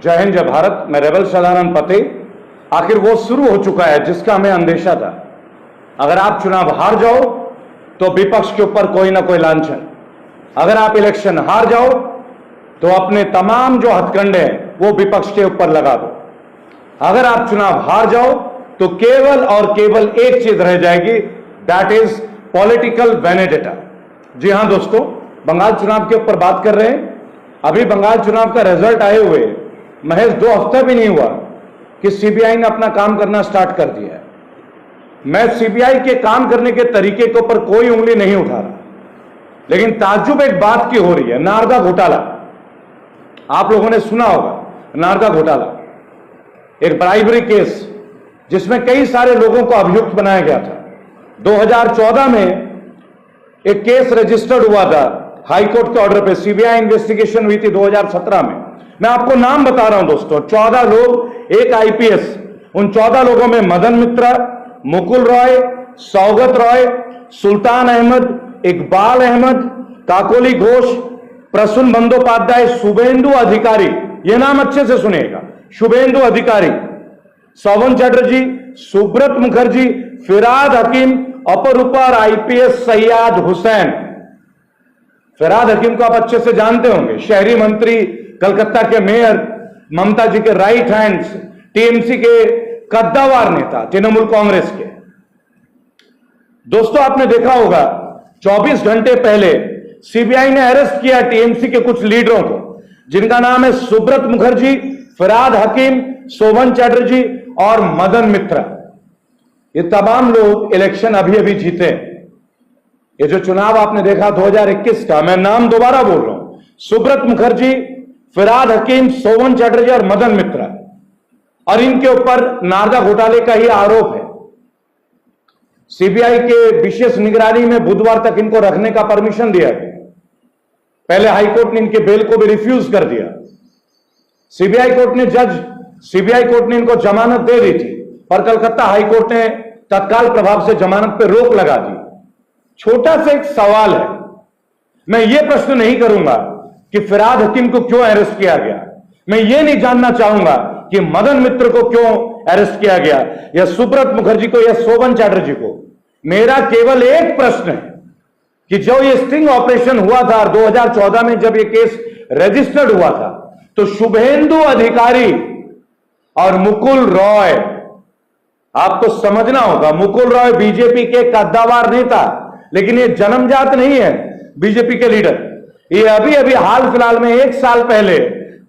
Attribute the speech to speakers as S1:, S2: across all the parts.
S1: जय हिंद, जय भारत। मैं रेबल सदानंद पते। आखिर वो शुरू हो चुका है जिसका हमें अंदेशा था। अगर आप चुनाव हार जाओ तो विपक्ष के ऊपर कोई ना कोई लांछन, अगर आप इलेक्शन हार जाओ तो अपने तमाम जो हथकंडे हैं वो विपक्ष के ऊपर लगा दो। अगर आप चुनाव हार जाओ तो केवल और केवल एक चीज रह जाएगी, दैट इज पॉलिटिकल वेनेडेटा। जी हां दोस्तों, बंगाल चुनाव के ऊपर बात कर रहे हैं। अभी बंगाल चुनाव का रिजल्ट आए हुए महज 2 हफ्ता भी नहीं हुआ कि सीबीआई ने अपना काम करना स्टार्ट कर दिया है। मैं सीबीआई के काम करने के तरीके के ऊपर कोई उंगली नहीं उठा रहा, लेकिन ताज्जुब एक बात की हो रही है, नारदा घोटाला। आप लोगों ने सुना होगा नारदा घोटाला, एक ब्राइबरी केस जिसमें कई सारे लोगों को अभियुक्त बनाया गया था। 2014 में एक केस रजिस्टर्ड हुआ था हाईकोर्ट के ऑर्डर पे, सीबीआई इन्वेस्टिगेशन हुई थी 2017 में। मैं आपको नाम बता रहा हूं दोस्तों, 14 लोग, एक आईपीएस। उन 14 लोगों में मदन मित्रा, मुकुल रॉय, सौगत रॉय, सुल्तान अहमद, इकबाल अहमद, काकोली घोष, प्रसून बंदोपाध्याय, शुभेंदु अधिकारी, यह नाम अच्छे से सुनिएगा, शुभेंदु अधिकारी, शोभन चटर्जी, सुब्रत मुखर्जी, फिराद हकीम, अपर ऊपर आईपीएस सैयद हुसैन। फिराद हकीम को आप अच्छे से जानते होंगे, शहरी मंत्री, कलकत्ता के मेयर, ममता जी के राइट हैंड्स, टीएमसी के कद्दावर नेता, तृणमूल कांग्रेस के। दोस्तों आपने देखा होगा 24 घंटे पहले सीबीआई ने अरेस्ट किया टीएमसी के कुछ लीडरों को, जिनका नाम है सुब्रत मुखर्जी, फिराद हकीम, शोभन चटर्जी और मदन मित्रा। ये तमाम लोग इलेक्शन अभी अभी जीते। ये जो चुनाव आपने देखा 2021 का, मैं नाम दोबारा बोल रहा हूं, सुब्रत मुखर्जी, फिराद हकीम, शोभन चटर्जी और मदन मित्रा, और इनके ऊपर नारदा घोटाले का ही आरोप है। सीबीआई के विशेष निगरानी में बुधवार तक इनको रखने का परमिशन दिया गया। पहले हाईकोर्ट ने इनके बेल को भी रिफ्यूज कर दिया। सीबीआई कोर्ट ने इनको जमानत दे दी थी, पर कलकत्ता हाईकोर्ट ने तत्काल प्रभाव से जमानत पर रोक लगा दी। छोटा सा एक सवाल है, मैं ये प्रश्न नहीं करूंगा कि फिराद हकीम को क्यों अरेस्ट किया गया, मैं ये नहीं जानना चाहूंगा कि मदन मित्र को क्यों अरेस्ट किया गया, या सुब्रत मुखर्जी को, या शोभन चटर्जी को। मेरा केवल एक प्रश्न है कि जो ये स्टिंग ऑपरेशन हुआ था 2014 में, जब ये केस रजिस्टर्ड हुआ था, तो शुभेंदु अधिकारी और मुकुल रॉय, आपको समझना होगा, मुकुल रॉय बीजेपी के कद्दावर नेता, लेकिन ये जन्मजात नहीं है बीजेपी के लीडर। ये अभी अभी हाल फिलहाल में 1 साल पहले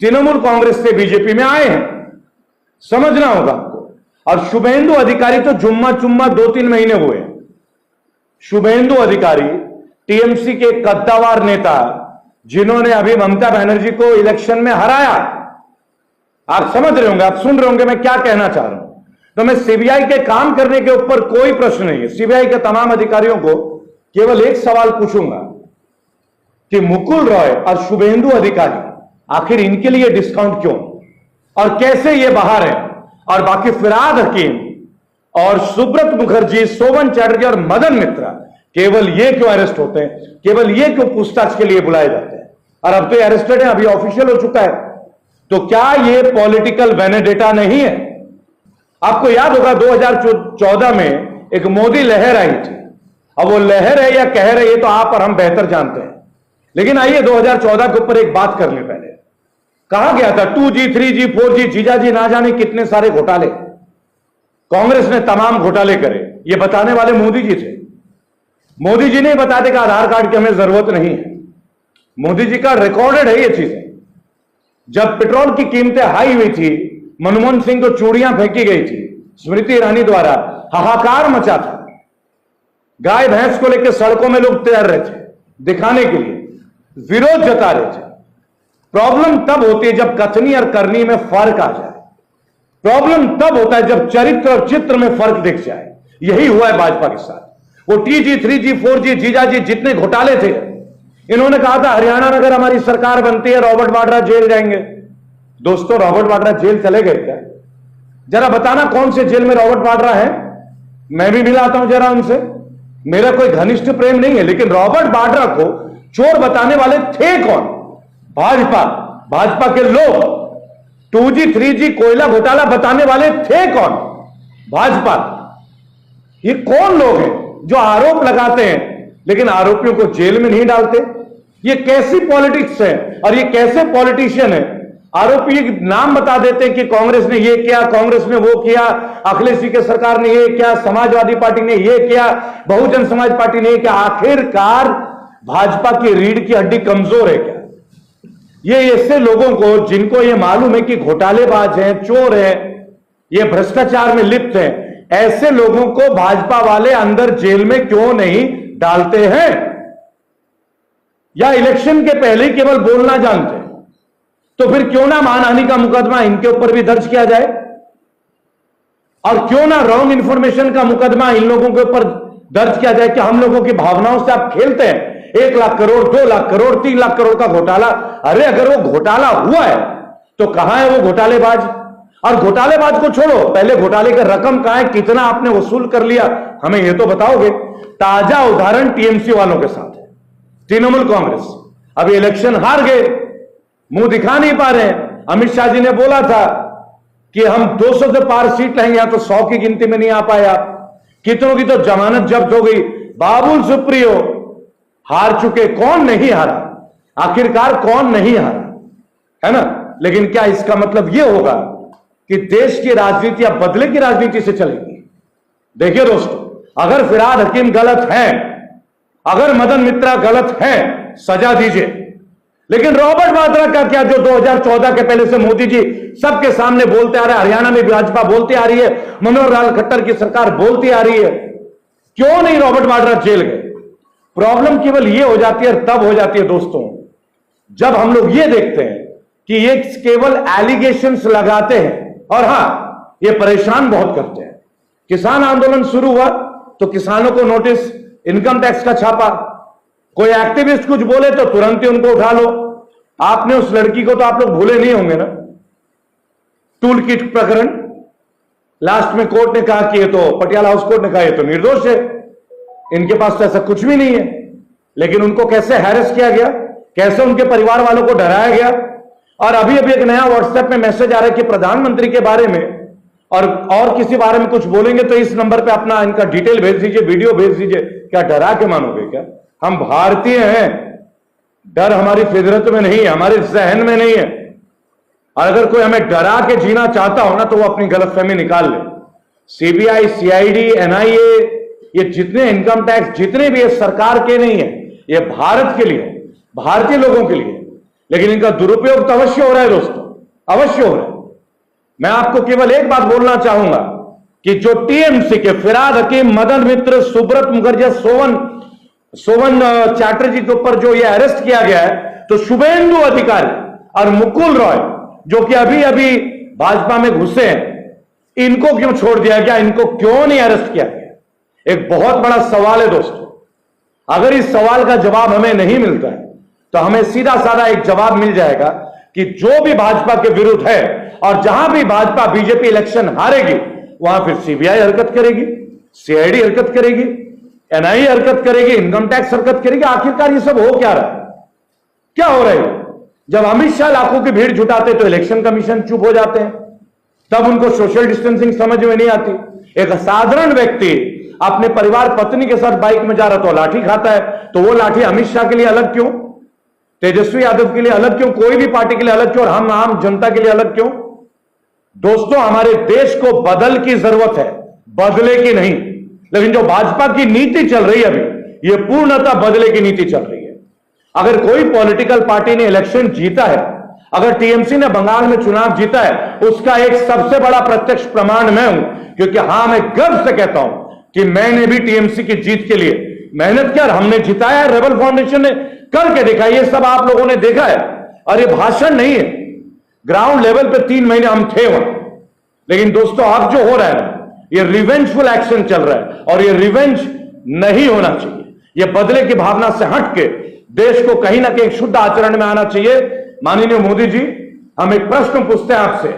S1: तृणमूल कांग्रेस से बीजेपी में आए हैं, समझना होगा आपको। और शुभेंदु अधिकारी तो जुम्मा चुम्मा 2-3 महीने हुए। शुभेंदु अधिकारी टीएमसी के कद्दावर नेता, जिन्होंने अभी ममता बनर्जी को इलेक्शन में हराया। आप समझ रहे होंगे, आप सुन रहे होंगे मैं क्या कहना चाह रहा हूं। तो मैं सीबीआई के काम करने के ऊपर कोई प्रश्न नहीं है। सीबीआई के तमाम अधिकारियों को केवल एक सवाल पूछूंगा कि मुकुल रॉय और शुभेंदु अधिकारी, आखिर इनके लिए डिस्काउंट क्यों और कैसे ये बाहर है, और बाकी फिराद हकीम और सुब्रत मुखर्जी, शोभन चटर्जी और मदन मित्रा, केवल ये क्यों अरेस्ट होते हैं, केवल ये क्यों पूछताछ के लिए बुलाए जाते हैं। और अब तो अरेस्टेड है, अभी ऑफिशियल हो चुका है। तो क्या ये पॉलिटिकल वेनेडेटा नहीं है? आपको याद होगा 2014 में एक मोदी लहर आई थी। अब वो लहर है या कहर है, ये तो आप और हम बेहतर जानते हैं। लेकिन आइए 2014 के ऊपर एक बात कर ले। पहले कहा गया था 2G, 3G, 4G, जीजाजी ना जाने कितने सारे घोटाले। कांग्रेस ने तमाम घोटाले करे, ये बताने वाले मोदी जी थे। मोदी जी नहीं बताते कि आधार कार्ड की हमें जरूरत नहीं है। मोदी जी का रिकॉर्डेड है ये चीजें। जब पेट्रोल की कीमतें हाई हुई थी, मनमोहन सिंह को चूड़ियां फेंकी गई थी स्मृति ईरानी द्वारा, हाहाकार मचा था। गाय भैंस को लेकर सड़कों में लोग तैर रहे थे दिखाने के लिए, विरोध जता रहे थे। प्रॉब्लम तब होती है जब कथनी और करनी में फर्क आ जाए। प्रॉब्लम तब होता है जब चरित्र और चित्र में फर्क दिख जाए। यही हुआ है भाजपा के साथ। वो 2G, 3G, 4G, जीजाजी जितने घोटाले थे, इन्होंने कहा था हरियाणा में अगर हमारी सरकार बनती है रॉबर्ट वाड्रा जेल जाएंगे। दोस्तों, रॉबर्ट वाड्रा जेल चले गए क्या? जरा बताना कौन से जेल में रॉबर्ट वाड्रा है, मैं भी मिलाता हूं जरा उनसे। मेरा कोई घनिष्ठ प्रेम नहीं है, लेकिन रॉबर्ट वाड्रा को चोर बताने वाले थे कौन? भाजपा के लोग। 2G 3G कोयला घोटाला बताने वाले थे कौन? भाजपा। ये कौन लोग हैं जो आरोप लगाते हैं लेकिन आरोपियों को जेल में नहीं डालते? ये कैसी पॉलिटिक्स है और ये कैसे पॉलिटिशियन है? आरोपी नाम बता देते हैं कि कांग्रेस ने ये किया, कांग्रेस ने वो किया, अखिलेश जी की सरकार ने ये किया, समाजवादी पार्टी ने ये किया, बहुजन समाज पार्टी ने ये किया। आखिरकार भाजपा की रीढ़ की हड्डी कमजोर है क्या? ये ऐसे लोगों को जिनको ये मालूम है कि घोटालेबाज हैं, चोर हैं, ये भ्रष्टाचार में लिप्त हैं, ऐसे लोगों को भाजपा वाले अंदर जेल में क्यों नहीं डालते हैं? या इलेक्शन के पहले ही केवल बोलना जानते हैं? तो फिर क्यों ना मानहानि का मुकदमा इनके ऊपर भी दर्ज किया जाए, और क्यों ना रॉन्ग इंफॉर्मेशन का मुकदमा इन लोगों के ऊपर दर्ज किया जाए कि हम लोगों की भावनाओं से आप खेलते हैं। 1 लाख करोड़, 2 लाख करोड़, 3 लाख करोड़ का घोटाला। अरे अगर वो घोटाला हुआ है तो कहां है वो घोटालेबाज? और घोटालेबाज को छोड़ो, पहले घोटाले का रकम कहां है, कितना आपने वसूल कर लिया, हमें ये तो बताओगे। ताजा उदाहरण टीएमसी वालों के साथ है, तृणमूल कांग्रेस। अभी इलेक्शन हार गए, मुंह दिखा नहीं पा रहे हैं। अमित शाह जी ने बोला था कि हम 200 से पार सीट लाएंगे, यहां तो 100 की गिनती में नहीं आ पाए आप। कितनों की तो जमानत जब्त हो गई। बाबुल सुप्रियो हार चुके, कौन नहीं हारा? आखिरकार कौन नहीं हारा, है ना? लेकिन क्या इसका मतलब यह होगा कि देश की राजनीति अब बदले की राजनीति से चलेगी? देखिए दोस्तों, अगर फिरहाद हकीम गलत है, अगर मदन मित्रा गलत है, सजा दीजिए। लेकिन रॉबर्ट वाड्रा का क्या, जो 2014 के पहले से मोदी जी सबके सामने बोलते आ रहे हैं, हरियाणा में भाजपा बोलती आ रही है, मनोहर लाल खट्टर की सरकार बोलती आ रही है, क्यों नहीं रॉबर्ट वाड्रा जेल गए? प्रॉब्लम केवल ये हो जाती है, तब हो जाती है दोस्तों, जब हम लोग ये देखते हैं कि ये केवल एलिगेशंस लगाते हैं और हां, ये परेशान बहुत करते हैं। किसान आंदोलन शुरू हुआ तो किसानों को नोटिस, इनकम टैक्स का छापा, कोई एक्टिविस्ट कुछ बोले तो तुरंत ही उनको उठा लो। आपने उस लड़की को तो आप लोग भूले नहीं होंगे ना, टूल किट प्रकरण। लास्ट में कोर्ट ने कहा कि ये तो, पटियाला हाउस कोर्ट ने कहा ये तो निर्दोष है, इनके पास तो ऐसा कुछ भी नहीं है। लेकिन उनको कैसे हैरेस किया गया, कैसे उनके परिवार वालों को डराया गया। और अभी अभी एक नया व्हाट्सएप में मैसेज आ रहा है कि प्रधानमंत्री के बारे में और किसी बारे में कुछ बोलेंगे तो इस नंबर पे अपना इनका डिटेल भेज दीजिए, वीडियो भेज दीजिए। क्या डरा के मानोगे क्या? हम भारतीय हैं, डर हमारी फितरत में नहीं है, हमारे जहन में नहीं है। और अगर कोई हमें डरा के जीना चाहता हो ना, तो वो अपनी गलतफहमी निकाल ले। सीबीआई, सीआईडी, एनआईए, ये जितने इनकम टैक्स जितने भी ये सरकार के नहीं है, ये भारत के लिए, भारतीय लोगों के लिए। लेकिन इनका दुरुपयोग तो अवश्य हो रहा है दोस्तों, अवश्य हो रहा है। मैं आपको केवल एक बात बोलना चाहूंगा कि जो टीएमसी के फिरहाद हकीम, मदन मित्र, सुब्रत मुखर्जी, सोवन चैटर्जी के ऊपर जो ये अरेस्ट किया गया है, तो शुभेंदु अधिकारी और मुकुल रॉय जो कि अभी अभी भाजपा में घुसे हैं, इनको क्यों छोड़ दिया गया? इनको क्यों नहीं अरेस्ट किया गया? एक बहुत बड़ा सवाल है दोस्तों। अगर इस सवाल का जवाब हमें नहीं मिलता है तो हमें सीधा साधा एक जवाब मिल जाएगा कि जो भी भाजपा के विरुद्ध है और जहां भी भाजपा बीजेपी इलेक्शन हारेगी, वहां फिर सीबीआई हरकत करेगी, सीआईडी हरकत करेगी, एनआईए हरकत करेगी, इनकम टैक्स हरकत करेगी। आखिरकार ये सब हो क्या रहा है? क्या हो रहा है? जब अमित शाह लाखों की भीड़ जुटाते तो इलेक्शन कमीशन चुप हो जाते हैं, तब उनको सोशल डिस्टेंसिंग समझ में नहीं आती। एक साधारण व्यक्ति अपने परिवार पत्नी के साथ बाइक में जा रहा तो लाठी खाता है, तो वो लाठी अमित शाह के लिए अलग क्यों, तेजस्वी यादव के लिए अलग क्यों, कोई भी पार्टी के लिए अलग क्यों, और हम आम जनता के लिए अलग क्यों? दोस्तों, हमारे देश को बदल की जरूरत है, बदले की नहीं। लेकिन जो भाजपा की नीति चल रही है अभी, ये पूर्णतः बदले की नीति चल रही है। अगर कोई पॉलिटिकल पार्टी ने इलेक्शन जीता है, अगर टीएमसी ने बंगाल में चुनाव जीता है, उसका एक सबसे बड़ा प्रत्यक्ष प्रमाण मैं हूं। क्योंकि हां, मैं गर्व से कहता हूं कि मैंने भी टीएमसी की जीत के लिए मेहनत किया, हमने जिताया है। रेबल फाउंडेशन ने करके दिखाई, ये सब आप लोगों ने देखा है। और ये भाषण नहीं है, ग्राउंड लेवल पे 3 महीने हम थे वहां। लेकिन दोस्तों, अब जो हो रहा है, ये रिवेंजफुल एक्शन चल रहा है, और ये रिवेंज नहीं होना चाहिए। ये बदले की भावना से हट के देश को कहीं ना कहीं शुद्ध आचरण में आना चाहिए। माननीय मोदी जी, हम एक प्रश्न पूछते हैं आपसे,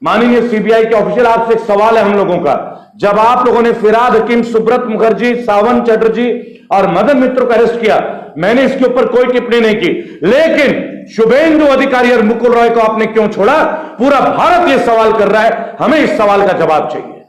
S1: माननीय सीबीआई के ऑफिशियल, आपसे एक सवाल है हम लोगों का। जब आप लोगों ने फिरहाद हकीम, सुब्रत मुखर्जी, सावन चैटर्जी और मदन मित्र को अरेस्ट किया, मैंने इसके ऊपर कोई टिप्पणी नहीं की। लेकिन शुभेंदु अधिकारी और मुकुल रॉय को आपने क्यों छोड़ा? पूरा भारत यह सवाल कर रहा है, हमें इस सवाल का जवाब चाहिए।